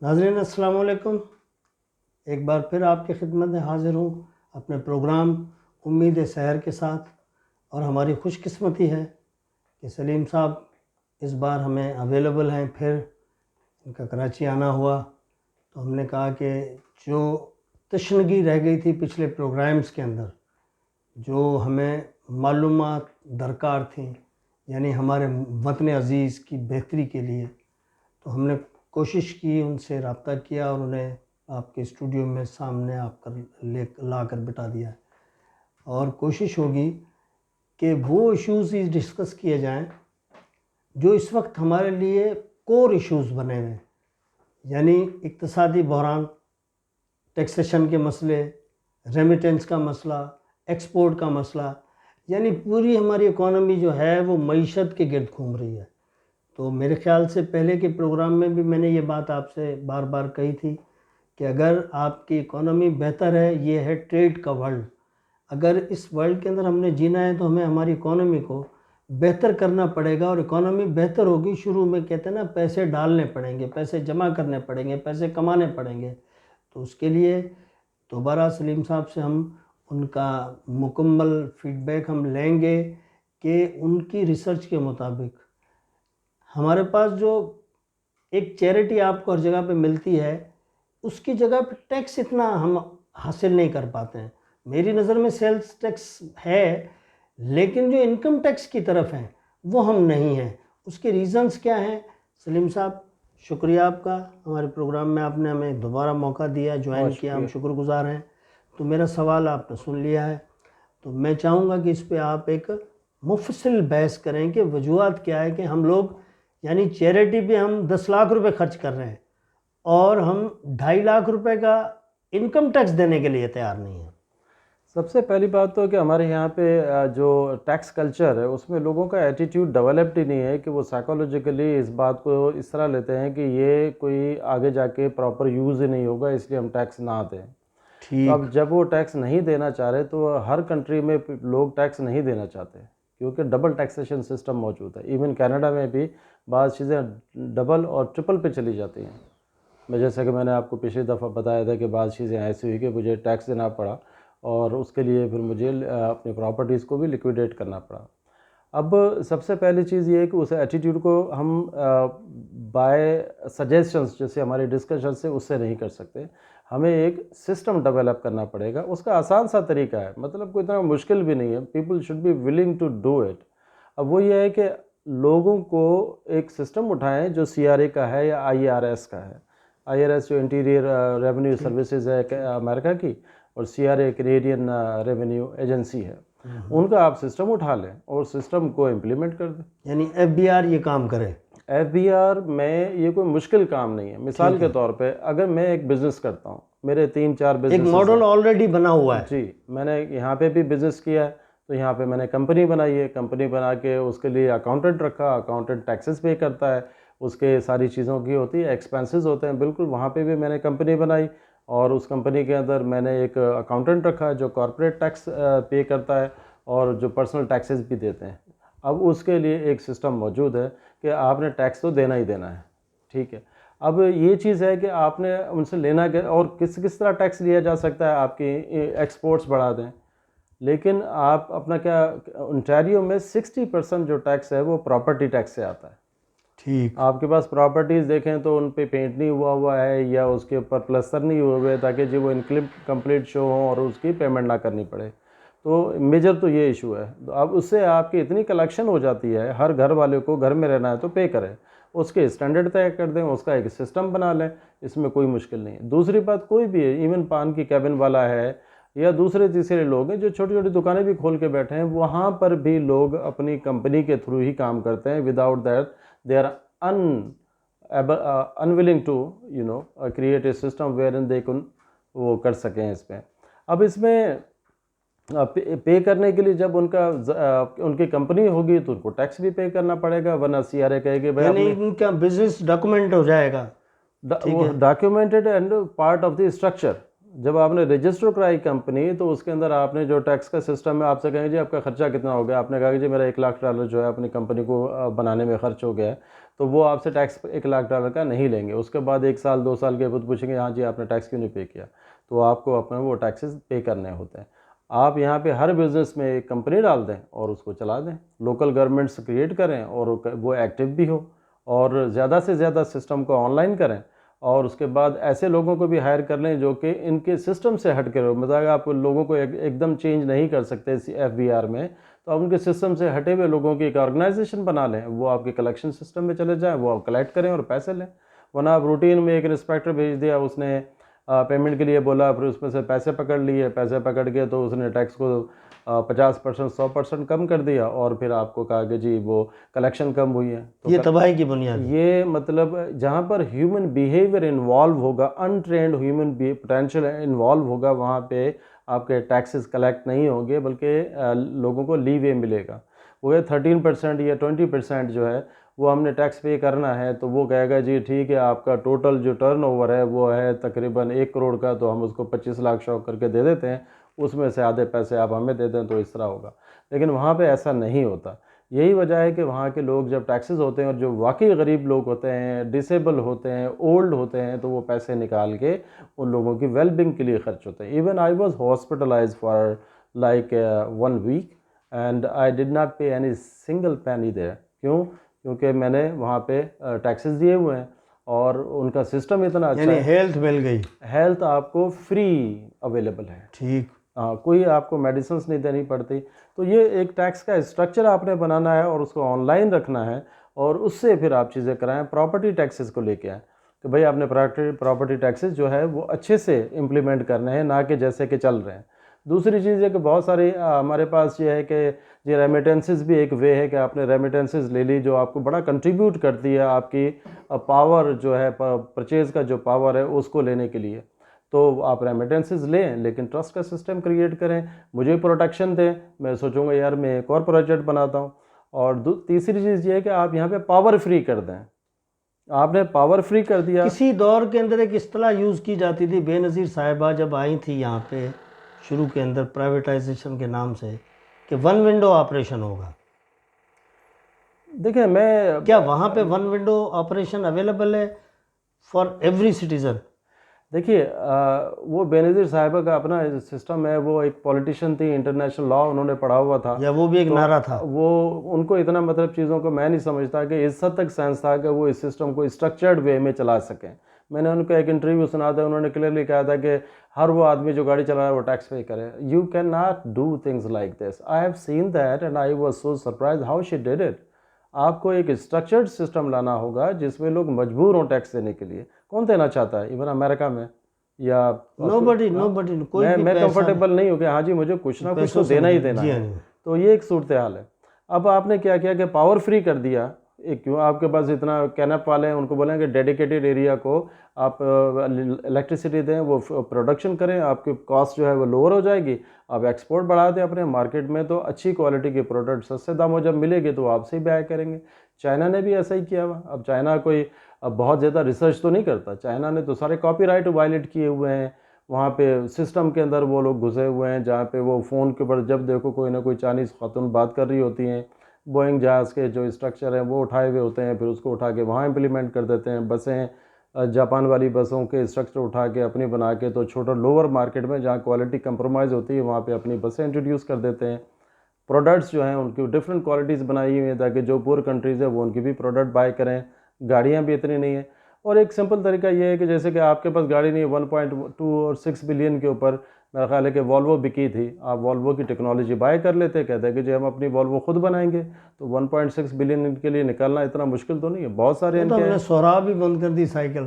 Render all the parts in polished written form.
ناظرین السلام علیکم، ایک بار پھر آپ کی خدمت میں حاضر ہوں اپنے پروگرام امید سحر کے ساتھ، اور ہماری خوش قسمتی ہے کہ سلیم صاحب اس بار ہمیں اویلیبل ہیں. پھر ان کا کراچی آنا ہوا تو ہم نے کہا کہ جو تشنگی رہ گئی تھی پچھلے پروگرامز کے اندر، جو ہمیں معلومات درکار تھیں، یعنی ہمارے وطن عزیز کی بہتری کے لیے، تو ہم نے کوشش کی، ان سے رابطہ کیا اور انہیں آپ کے اسٹوڈیو میں سامنے آپ لا کر بٹھا دیا ہے. اور کوشش ہوگی کہ وہ ایشوز ہی ڈسکس کیے جائیں جو اس وقت ہمارے لیے کور ایشوز بنے ہوئے ہیں، یعنی اقتصادی بحران، ٹیکسیشن کے مسئلے، ریمیٹنس کا مسئلہ، ایکسپورٹ کا مسئلہ، یعنی پوری ہماری اکانومی جو ہے وہ معیشت کے گرد گھوم رہی ہے. تو میرے خیال سے پہلے کے پروگرام میں بھی میں نے یہ بات آپ سے بار بار کہی تھی کہ اگر آپ کی اکانومی بہتر ہے، یہ ہے ٹریڈ کا ورلڈ، اگر اس ورلڈ کے اندر ہم نے جینا ہے تو ہمیں ہماری اکانومی کو بہتر کرنا پڑے گا. اور اکانومی بہتر ہوگی، شروع میں کہتے ہیں نا پیسے ڈالنے پڑیں گے، پیسے جمع کرنے پڑیں گے، پیسے کمانے پڑیں گے. تو اس کے لیے دوبارہ سلیم صاحب سے ہم ان کا مکمل فیڈ بیک ہم لیں گے کہ ان کی ریسرچ کے مطابق ہمارے پاس جو ایک چیریٹی آپ کو ہر جگہ پہ ملتی ہے، اس کی جگہ پہ ٹیکس اتنا ہم حاصل نہیں کر پاتے ہیں. میری نظر میں سیلز ٹیکس ہے، لیکن جو انکم ٹیکس کی طرف ہیں وہ ہم نہیں ہیں. اس کے ریزنز کیا ہیں؟ سلیم صاحب شکریہ آپ کا، ہمارے پروگرام میں آپ نے ہمیں دوبارہ موقع دیا، جوائن کیا، ہم شکر گزار ہیں. تو میرا سوال آپ نے سن لیا ہے، تو میں چاہوں گا کہ اس پہ آپ ایک مفصل بحث کریں کہ وجوہات کیا ہے کہ ہم لوگ یعنی چیریٹی پہ ہم 10 لاکھ روپے خرچ کر رہے ہیں اور ہم 2.5 لاکھ روپے کا انکم ٹیکس دینے کے لیے تیار نہیں ہیں. سب سے پہلی بات تو کہ ہمارے یہاں پہ جو ٹیکس کلچر ہے اس میں لوگوں کا ایٹیٹیوڈ ڈیولپڈ ہی نہیں ہے کہ وہ سائیکولوجیکلی اس بات کو اس طرح لیتے ہیں کہ یہ کوئی آگے جا کے پراپر یوز ہی نہیں ہوگا، اس لیے ہم ٹیکس نہ دیں. تو اب جب وہ ٹیکس نہیں دینا چاہ رہے تو ہر کنٹری میں لوگ ٹیکس نہیں دینا چاہتے کیونکہ ڈبل ٹیکسیشن سسٹم موجود ہے. ایون کینیڈا میں بھی بعض چیزیں ڈبل اور ٹرپل پہ چلی جاتی ہیں. جیسا کہ میں نے آپ کو پچھلی دفعہ بتایا تھا کہ بعض چیزیں ایسی ہوئی کہ مجھے ٹیکس دینا پڑا اور اس کے لیے پھر مجھے اپنی پراپرٹیز کو بھی لیکویڈیٹ کرنا پڑا. اب سب سے پہلی چیز یہ ہے کہ اس ایٹیٹیوڈ کو ہم بائی سجیشنز جیسے ہماری ڈسکشن سے اس سے نہیں کر سکتے. ہمیں ایک سسٹم ڈیولپ کرنا پڑے گا. اس کا آسان سا طریقہ ہے، مطلب کوئی اتنا مشکل بھی نہیں ہے. People should be willing to do it. اب وہ یہ ہے کہ لوگوں کو ایک سسٹم اٹھائیں جو CRA کا ہے یا IRS کا ہے. IRS جو انٹیریئر ریونیو سروسز ہے امریکہ کی، اور CRA کینیڈین ریونیو ایجنسی ہے. ان کا آپ سسٹم اٹھا لیں اور سسٹم کو امپلیمنٹ کر دیں. یعنی FBR یہ کام کرے. FBR میں یہ کوئی مشکل کام نہیں ہے. مثال کے طور پہ اگر میں ایک بزنس کرتا ہوں، میرے 3-4 بزنس، ایک ماڈل آلریڈی بنا ہوا ہے. جی، میں نے یہاں پہ بھی بزنس کیا ہے تو یہاں پہ میں نے کمپنی بنائی ہے. کمپنی بنا کے اس کے لیے اکاؤنٹنٹ رکھا، اکاؤنٹنٹ ٹیکسز پے کرتا ہے، اس کے ساری چیزوں کی ہوتی ہے، ایکسپینسز ہوتے ہیں. بالکل وہاں پہ بھی میں نے کمپنی بنائی اور اس کمپنی کے اندر میں نے ایک اکاؤنٹنٹ رکھا جو کارپوریٹ ٹیکس پے کرتا ہے اور جو پرسنل ٹیکسز بھی دیتے ہیں. اب اس کے لیے ایک سسٹم موجود ہے کہ آپ نے ٹیکس تو دینا ہی دینا ہے. ٹھیک ہے. اب یہ چیز ہے کہ آپ نے ان سے لینا کہ اور کس طرح ٹیکس لیا جا سکتا ہے. آپ کی ایکسپورٹس بڑھا دیں، لیکن آپ اپنا کیا انٹیریو میں 60% جو ٹیکس ہے وہ پراپرٹی ٹیکس سے آتا ہے. ٹھیک. آپ کے پاس پراپرٹیز دیکھیں تو ان پہ پینٹ نہیں ہوا ہے یا اس کے اوپر پلستر نہیں ہوئے ہوئے تاکہ جب وہ انکمپلیٹ شو ہوں اور اس کی پیمنٹ نہ کرنی پڑے. تو میجر تو یہ ایشو ہے. اب اس سے آپ کی اتنی کلیکشن ہو جاتی ہے، ہر گھر والے کو گھر میں رہنا ہے تو پے کرے، اس کے اسٹینڈرڈ طے کر دیں، اس کا ایک سسٹم بنا لیں. اس میں کوئی مشکل نہیں ہے. دوسری بات کوئی بھی ہے، ایون پان کی کیبن والا ہے یا دوسرے تیسرے لوگ ہیں جو چھوٹی چھوٹی دکانیں بھی کھول کے بیٹھے ہیں، وہاں پر بھی لوگ اپنی کمپنی کے تھرو ہی کام کرتے ہیں. Without that they are unwilling to create a system wherein they can وہ کر سکیں اس پہ. اب اس میں پے کرنے کے لیے جب ان کی کمپنی ہوگی تو ان کو ٹیکس بھی پے کرنا پڑے گا، ورنہ CRA کہے گی یعنی ان کا بزنس ڈاکومنٹ ہو جائے گا. Documented and part of the structure. جب آپ نے رجسٹر کرائی کمپنی تو اس کے اندر آپ نے جو ٹیکس کا سسٹم ہے آپ سے کہیں جی آپ کا خرچہ کتنا ہو گیا، آپ نے کہا کہ جی میرا $1,00,000 جو ہے اپنی کمپنی کو بنانے میں خرچ ہو گیا ہے، تو وہ آپ سے ٹیکس $1,00,000 کا نہیں لیں گے. اس کے بعد 1 سال 2 سال کے بعد پوچھیں گے ہاں جی آپ نے ٹیکس کیوں نہیں پے کیا، تو آپ کو اپنے وہ ٹیکسز پے کرنے ہوتے ہیں. آپ یہاں پہ ہر بزنس میں ایک کمپنی ڈال دیں اور اس کو چلا دیں، لوکل گورنمنٹس کریٹ کریں اور وہ ایکٹیو بھی ہو، اور زیادہ سے زیادہ سسٹم کو آن لائن کریں، اور اس کے بعد ایسے لوگوں کو بھی ہائر کر لیں جو کہ ان کے سسٹم سے ہٹ کر ہو. مطلب آپ لوگوں کو ایک دم چینج نہیں کر سکتے FBR میں، تو آپ ان کے سسٹم سے ہٹے ہوئے لوگوں کی ایک آرگنائزیشن بنا لیں، وہ آپ کے کلیکشن سسٹم میں چلے جائیں، وہ آپ کلیکٹ کریں اور پیسے لیں. ورنہ آپ روٹین میں ایک انسپیکٹر بھیج دیا، اس نے پیمنٹ کے لیے بولا، پھر اس میں سے پیسے پکڑ لیے، پیسے پکڑ کے تو اس نے ٹیکس کو 50% 100% کم کر دیا، اور پھر آپ کو کہا کہ جی وہ کلیکشن کم ہوئی ہے. تو یہ تباہی کی بنیاد ہے. یہ مطلب جہاں پر ہیومن بیہیویئر انوالو ہوگا، انٹرینڈ ہیومن پوٹینشیل انوالو ہوگا، وہاں پہ آپ کے ٹیکسز کلیکٹ نہیں ہوں گے، بلکہ لوگوں کو لی وے ملے گا. وہ 13% یا 20% جو ہے وہ ہم نے ٹیکس پے کرنا ہے، تو وہ کہے گا جی ٹھیک ہے آپ کا ٹوٹل جو ٹرن اوور ہے وہ ہے تقریباً 1 کروڑ کا، تو ہم اس کو 25 لاکھ شو کر کے دے دیتے ہیں، اس میں سے آدھے پیسے آپ ہمیں دے دیں، تو اس طرح ہوگا. لیکن وہاں پہ ایسا نہیں ہوتا. یہی وجہ ہے کہ وہاں کے لوگ جب ٹیکسز ہوتے ہیں، اور جو واقعی غریب لوگ ہوتے ہیں، ڈسیبل ہوتے ہیں، اولڈ ہوتے ہیں، تو وہ پیسے نکال کے ان لوگوں کی ویل بینگ کے لیے خرچ ہوتے ہیں. Even I was hospitalised for like 1 week and I did not pay any single penny there. کیونکہ میں نے وہاں پہ ٹیکسز دیے ہوئے ہیں، اور ان کا سسٹم اتنا اچھا یعنی ہے. ہیلتھ مل گئی، ہیلتھ آپ کو فری اویلیبل ہے، ٹھیک. کوئی آپ کو میڈیسنس نہیں دینی پڑتی. تو یہ ایک ٹیکس کا اسٹرکچر آپ نے بنانا ہے اور اس کو آن لائن رکھنا ہے، اور اس سے پھر آپ چیزیں کرائیں. پراپرٹی ٹیکسز کو لے کے آئیں کہ بھئی آپ نے پراپرٹی ٹیکسز جو ہے وہ اچھے سے امپلیمنٹ کرنے ہیں، نہ کہ جیسے کہ چل رہے ہیں. دوسری چیز ہے کہ بہت ساری ہمارے پاس یہ ہے کہ یہ ریمیٹنسز بھی ایک وے ہے کہ آپ نے ریمیٹنسز لے لی، جو آپ کو بڑا کنٹریبیوٹ کرتی ہے آپ کی پاور جو ہے، پرچیز کا جو پاور ہے اس کو لینے کے لیے. تو آپ ریمیٹنسز لیں، لیکن ٹرسٹ کا سسٹم کریٹ کریں، مجھے پروٹیکشن دیں. میں سوچوں گا یار میں ایک اور پروجیکٹ بناتا ہوں. اور تیسری چیز یہ ہے کہ آپ یہاں پہ پاور فری کر دیں. آپ نے پاور فری کر دیا. کسی دور کے اندر ایک اصطلاح یوز کی جاتی تھی، بے نظیر صاحبہ جب آئی تھی یہاں پہ شروع کے اندر پرائیویٹائزیشن کے نام سے، کہ 1 ونڈو آپریشن ہوگا. دیکھیں میں کیا وہاں پہ 1 ونڈو آپریشن اویلیبل ہے فار ایوری سٹیزن؟ دیکھیے وہ بے نظیر صاحبہ کا اپنا سسٹم ہے، وہ ایک پولیٹیشین تھی، انٹرنیشنل لا انہوں نے پڑھا ہوا تھا، یا وہ بھی ایک نعرہ تھا؟ وہ ان کو اتنا مطلب چیزوں کو میں نہیں سمجھتا کہ اس حد تک سائنس تھا کہ وہ اس سسٹم کو اسٹرکچرڈ وے میں چلا سکیں. میں نے ان کا ایک انٹرویو سنا تھا، انہوں نے کلیئرلی کہا تھا کہ ہر وہ آدمی جو گاڑی چلا رہا ہے وہ ٹیکس پے کرے. You can not do things like this. I have seen that and I was so surprise how she did it. آپ کو ایک اسٹرکچرڈ سسٹم لانا ہوگا جس میں لوگ مجبور ہوں ٹیکس دینے کے لیے. کون دینا چاہتا ہے؟ ایون امریکہ میں یا نوبڈی کوئی بھی میں کمفرٹیبل نہیں ہوں کہ ہاں جی مجھے کچھ نہ کچھ تو دینا ہی دینا ہے. تو یہ ایک صورتحال ہے. اب آپ نے کیا کیا کہ پاور فری کر دیا. کیوں آپ کے پاس اتنا کینپ والے ہیں، ان کو بولیں کہ ڈیڈیکیٹڈ ایریا کو آپ الیکٹریسٹی دیں، وہ پروڈکشن کریں، آپ کی کاسٹ جو ہے وہ لوور ہو جائے گی، آپ ایکسپورٹ بڑھا دیں اپنے مارکیٹ میں، تو اچھی کوالٹی کے پروڈکٹ سستے داموں جب ملے گے تو آپ سے ہی بائی کریں گے. چائنا نے بھی ایسا ہی کیا ہوا. اب چائنا کوئی بہت زیادہ ریسرچ تو نہیں کرتا، چائنا نے تو سارے کاپی رائٹ وائلیٹ کیے ہوئے ہیں. وہاں پہ سسٹم کے اندر وہ لوگ گھسے ہوئے ہیں جہاں پہ وہ فون کے اوپر جب دیکھو کوئی نہ کوئی چائنیز خاتون بات کر رہی ہوتی ہیں، بوئنگ جہاز کے جو اسٹرکچر ہیں وہ اٹھائے ہوئے ہوتے ہیں، پھر اس کو اٹھا کے وہاں امپلیمنٹ کر دیتے ہیں. بسیں جاپان والی بسوں کے اسٹرکچر اٹھا کے اپنی بنا کے تو چھوٹا لوور مارکیٹ میں جہاں کوالٹی کمپرومائز ہوتی ہے وہاں پہ اپنی بسیں انٹروڈیوس کر دیتے ہیں. پروڈکٹس جو ہیں ان کی ڈفرینٹ کوالٹیز بنائی ہوئی ہیں تاکہ جو پور کنٹریز ہیں وہ ان کی بھی پروڈکٹ بائی کریں. گاڑیاں بھی اتنی نہیں ہیں. اور ایک سمپل طریقہ یہ ہے کہ جیسے کہ آپ کے پاس گاڑی نہیں ہے 1.2 اور 6 بلین کے اوپر، میرا خیال ہے کہ والوو بکی تھی، آپ والوو کی ٹیکنالوجی بائی کر لیتے، کہتے ہیں کہ جی ہم اپنی والوو خود بنائیں گے. تو 1.6 بلین کے لیے نکالنا اتنا مشکل تو نہیں ہے. بہت سارے ان تو کے ہم نے سورا بھی بند کر دی سائیکل.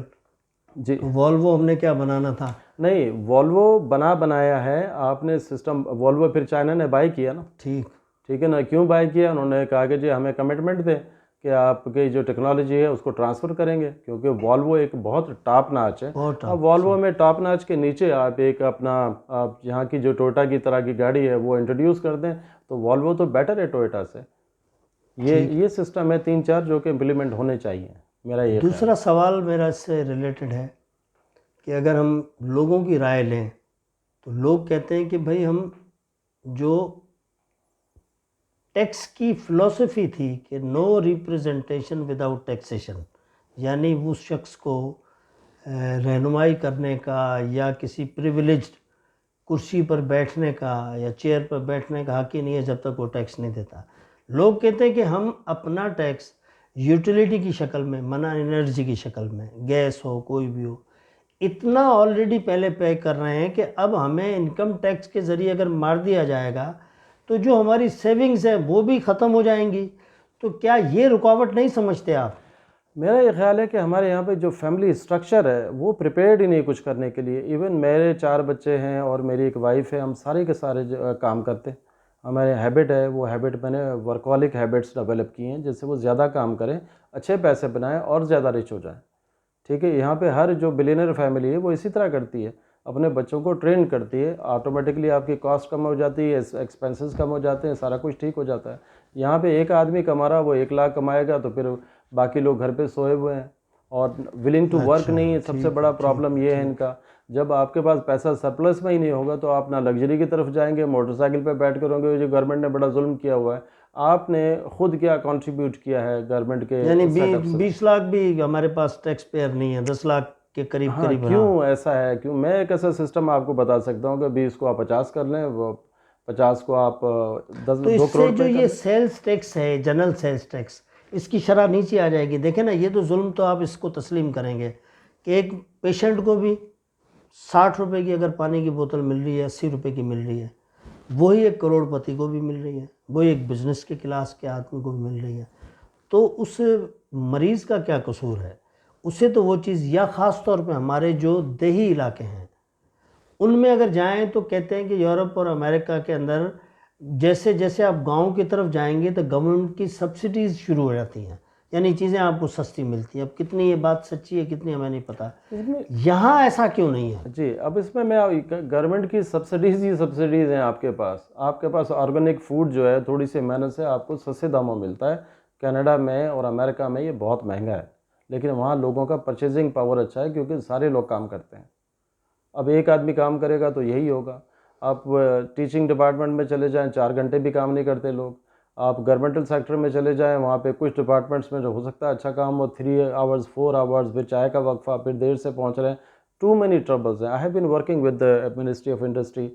جی والوو ہم نے کیا بنانا تھا؟ نہیں، والوو بنایا ہے آپ نے سسٹم. والوو پھر چائنا نے بائی کیا نا. ٹھیک ہے نا. کیوں بائی کیا؟ انہوں نے کہا کہ جی ہمیں کمٹمنٹ دیں کہ آپ کی جو ٹیکنالوجی ہے اس کو ٹرانسفر کریں گے، کیونکہ والوو ایک بہت ٹاپ ناچ ہے. اب والوو میں ٹاپ ناچ کے نیچے آپ ایک اپنا آپ یہاں کی جو ٹوئوٹا کی طرح کی گاڑی ہے وہ انٹروڈیوس کر دیں، تو والوو تو بیٹر ہے ٹوئوٹا سے. یہ سسٹم ہے 3-4 جو کہ امپلیمنٹ ہونے چاہیے. میرا یہ دوسرا سوال میرا اس سے ریلیٹڈ ہے کہ اگر ہم لوگوں کی رائے لیں تو لوگ کہتے ہیں کہ بھائی ہم جو ٹیکس کی فلسفی تھی کہ نو ریپریزنٹیشن وداؤٹ ٹیکسیشن، یعنی اس شخص کو رہنمائی کرنے کا یا کسی پریویلیجڈ کرسی پر بیٹھنے کا یا چیئر پر بیٹھنے کا حق ہی نہیں ہے جب تک وہ ٹیکس نہیں دیتا. لوگ کہتے ہیں کہ ہم اپنا ٹیکس یوٹیلیٹی کی شکل میں، منع انرجی کی شکل میں، گیس ہو کوئی بھی ہو، اتنا آلریڈی پہلے پے کر رہے ہیں کہ اب ہمیں انکم ٹیکس کے ذریعے اگر مار دیا جائے گا تو جو ہماری سیونگز ہیں وہ بھی ختم ہو جائیں گی. تو کیا یہ رکاوٹ نہیں سمجھتے آپ؟ میرا یہ خیال ہے کہ ہمارے یہاں پہ جو فیملی اسٹرکچر ہے وہ پریپیئرڈ ہی نہیں کچھ کرنے کے لیے. ایون میرے 4 بچے ہیں اور میری ایک وائف ہے، ہم سارے کے سارے کام کرتے ہیں. ہمارے ہیبٹ ہے، وہ ہیبٹ میں نے ورکالک ہیبٹس ڈیولپ کی ہیں جس سے وہ زیادہ کام کریں، اچھے پیسے بنائیں اور زیادہ رچ ہو جائیں. ٹھیک ہے، یہاں پہ ہر جو بلینئر فیملی ہے وہ اسی طرح کرتی ہے، اپنے بچوں کو ٹرین کرتی ہے، آٹومیٹکلی آپ کی کاسٹ کم ہو جاتی ہے، ایکسپینسز کم ہو جاتے ہیں، سارا کچھ ٹھیک ہو جاتا ہے. یہاں پہ ایک آدمی کما رہا، وہ 1 لاکھ کمائے گا تو پھر باقی لوگ گھر پہ سوئے ہوئے ہیں اور ولنگ ٹو ورک نہیں ہے. سب سے بڑا پرابلم یہ ہے ان کا. جب آپ کے پاس پیسہ سرپلس میں ہی نہیں ہوگا تو آپ نہ لگژری کی طرف جائیں گے، موٹر سائیکل پہ بیٹھ کر ہوں گے. جو گورنمنٹ نے بڑا ظلم کیا ہوا ہے، آپ نے خود کیا کنٹریبیوٹ کیا ہے گورنمنٹ کے یعنی سیٹ اپ سے؟ 20 لاکھ بھی ہمارے پاس ٹیکس پیئر نہیں ہے، 10 لاکھ کے قریب ہاں، قریب. کیوں ایسا ہے؟ کیوں؟ میں ایک ایسا سسٹم آپ کو بتا سکتا ہوں کہ 20 کو آپ 50 کر لیں، وہ 50 کو آپ 2 تو اس کروڑ سے جو پے کر یہ لیں. سیلز ٹیکس ہے، جنرل سیلز ٹیکس، اس کی شرح نیچے آ جائے گی. دیکھیں نا، یہ تو ظلم تو آپ اس کو تسلیم کریں گے کہ ایک پیشنٹ کو بھی 60 روپے کی اگر پانی کی بوتل مل رہی ہے، 80 روپے کی مل رہی ہے، وہی ایک کروڑ پتی کو بھی مل رہی ہے، وہی ایک بزنس کے کلاس کے آدمی کو بھی مل رہی ہے. تو اس مریض کا کیا قصور ہے؟ اسے تو وہ چیز، یا خاص طور پہ ہمارے جو دیہی علاقے ہیں ان میں اگر جائیں تو کہتے ہیں کہ یورپ اور امریکہ کے اندر جیسے جیسے آپ گاؤں کی طرف جائیں گے تو گورنمنٹ کی سبسڈیز شروع ہو جاتی ہیں، یعنی چیزیں آپ کو سستی ملتی ہیں. اب کتنی یہ بات سچی ہے کتنی ہمیں نہیں پتہ. یہاں ایسا کیوں نہیں ہے؟ جی، اب اس میں گورنمنٹ کی سبسڈیز ہی سبسڈیز ہیں. آپ کے پاس آرگینک فوڈ جو ہے تھوڑی سی محنت سے آپ کو سستے داموں ملتا ہے. کینیڈا میں اور امریکہ میں یہ بہت مہنگا ہے، لیکن وہاں لوگوں کا پرچیزنگ پاور اچھا ہے کیونکہ سارے لوگ کام کرتے ہیں. اب ایک آدمی کام کرے گا تو یہی ہوگا. آپ ٹیچنگ ڈپارٹمنٹ میں چلے جائیں، 4 گھنٹے بھی کام نہیں کرتے لوگ. آپ گورنمنٹل سیکٹر میں چلے جائیں، وہاں پہ کچھ ڈپارٹمنٹس میں جو ہو سکتا ہے اچھا کام ہو، 3 آورز 4 آورز، پھر چائے کا وقفہ، پھر دیر سے پہنچ رہے ہیں. ٹو مینی ٹربلز ہیں. I have been working with ministry of industry,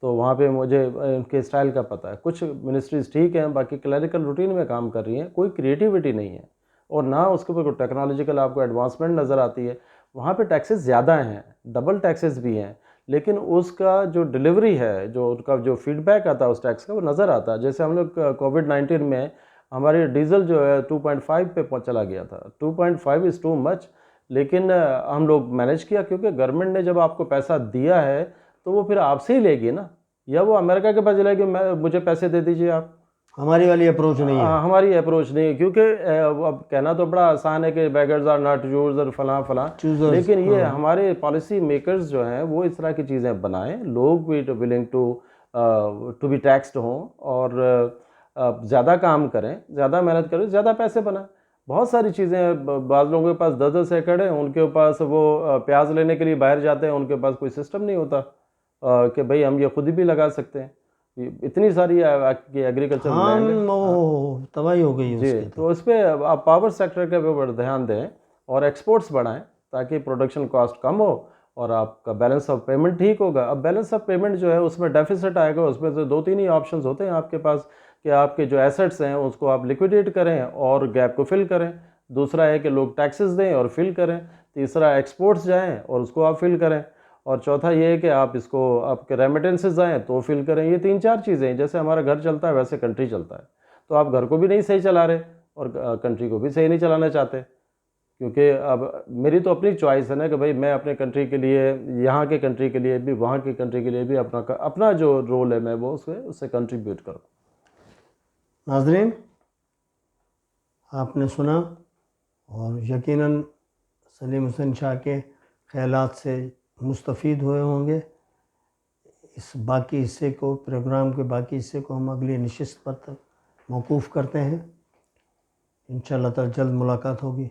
تو وہاں پہ مجھے ان کے اسٹائل کا پتہ ہے. کچھ منسٹریز ٹھیک ہیں، باقی کلیریکل روٹین میں کام کر رہی ہیں، کوئی کریٹیوٹی نہیں ہے اور نہ اس کے اوپر کوئی ٹیکنالوجیکل آپ کو ایڈوانسمنٹ نظر آتی ہے. وہاں پہ ٹیکسز زیادہ ہیں، ڈبل ٹیکسز بھی ہیں، لیکن اس کا جو ڈلیوری ہے، جو ان کا جو فیڈ بیک آتا ہے اس ٹیکس کا، وہ نظر آتا ہے. جیسے ہم لوگ کووڈ-19 میں ہماری ڈیزل جو ہے 2.5 پہ چلا گیا تھا. 2.5 از ٹو مچ، لیکن ہم لوگ مینیج کیا کیونکہ گورنمنٹ نے جب آپ کو پیسہ دیا ہے تو وہ پھر آپ سے ہی لے گی نا، یا وہ امریکہ کے پاس چلے گی مجھے پیسے دے دیجیے آپ. ہماری والی اپروچ نہیں ہے. ہماری اپروچ نہیں ہے کیونکہ اب کہنا تو بڑا آسان ہے کہ بیگرز آر ناٹ چوزر اور فلاں فلاں، لیکن یہ ہمارے پالیسی میکرز جو ہیں وہ اس طرح کی چیزیں بنائیں، لوگ بھی ولنگ ٹو بی ٹیکسڈ ہوں اور زیادہ کام کریں، زیادہ محنت کریں، زیادہ پیسے بنائیں. بہت ساری چیزیں ہیں. بعض لوگوں کے پاس 10 ایکڑ ہیں، ان کے پاس وہ پیاز لینے کے لیے باہر جاتے ہیں، ان کے پاس کوئی سسٹم نہیں ہوتا کہ بھئی ہم یہ خود بھی لگا سکتے ہیں. اتنی ساری ایگریکلچر لینڈ ہے. تباہی ہو گئی جی، تو اس پہ آپ پاور سیکٹر کے اوپر دھیان دیں اور ایکسپورٹس بڑھائیں تاکہ پروڈکشن کاسٹ کم ہو اور آپ کا بیلنس آف پیمنٹ ٹھیک ہوگا. اب بیلنس آف پیمنٹ جو ہے اس میں ڈیفیسٹ آئے گا، اس میں سے 2-3 ہی آپشنز ہوتے ہیں آپ کے پاس کہ آپ کے جو ایسٹس ہیں اس کو آپ لیکویڈیٹ کریں اور گیپ کو فل کریں. دوسرا ہے کہ لوگ ٹیکسز دیں اور فل کریں. تیسرا ایکسپورٹس جائیں اور اس کو آپ فل کریں. اور چوتھا یہ ہے کہ آپ اس کو آپ کے ریمیٹنسز آئیں تو فل کریں. یہ 3-4 چیزیں ہیں. جیسے ہمارا گھر چلتا ہے ویسے کنٹری چلتا ہے. تو آپ گھر کو بھی نہیں صحیح چلا رہے اور کنٹری کو بھی صحیح نہیں چلانا چاہتے، کیونکہ اب میری تو اپنی چوائس ہے نا کہ بھئی میں اپنے کنٹری کے لیے، یہاں کے کنٹری کے لیے بھی، وہاں کی کنٹری کے لیے بھی اپنا جو رول ہے میں وہ اس سے کنٹریبیوٹ کروں. ناظرین، آپ نے سنا اور یقیناً سلیم حسین شاہ کے خیالات سے مستفید ہوئے ہوں گے. اس باقی حصے کو، پروگرام کے باقی حصے کو ہم اگلی نشست پر موقوف کرتے ہیں. انشاءاللہ تعالی جلد ملاقات ہوگی.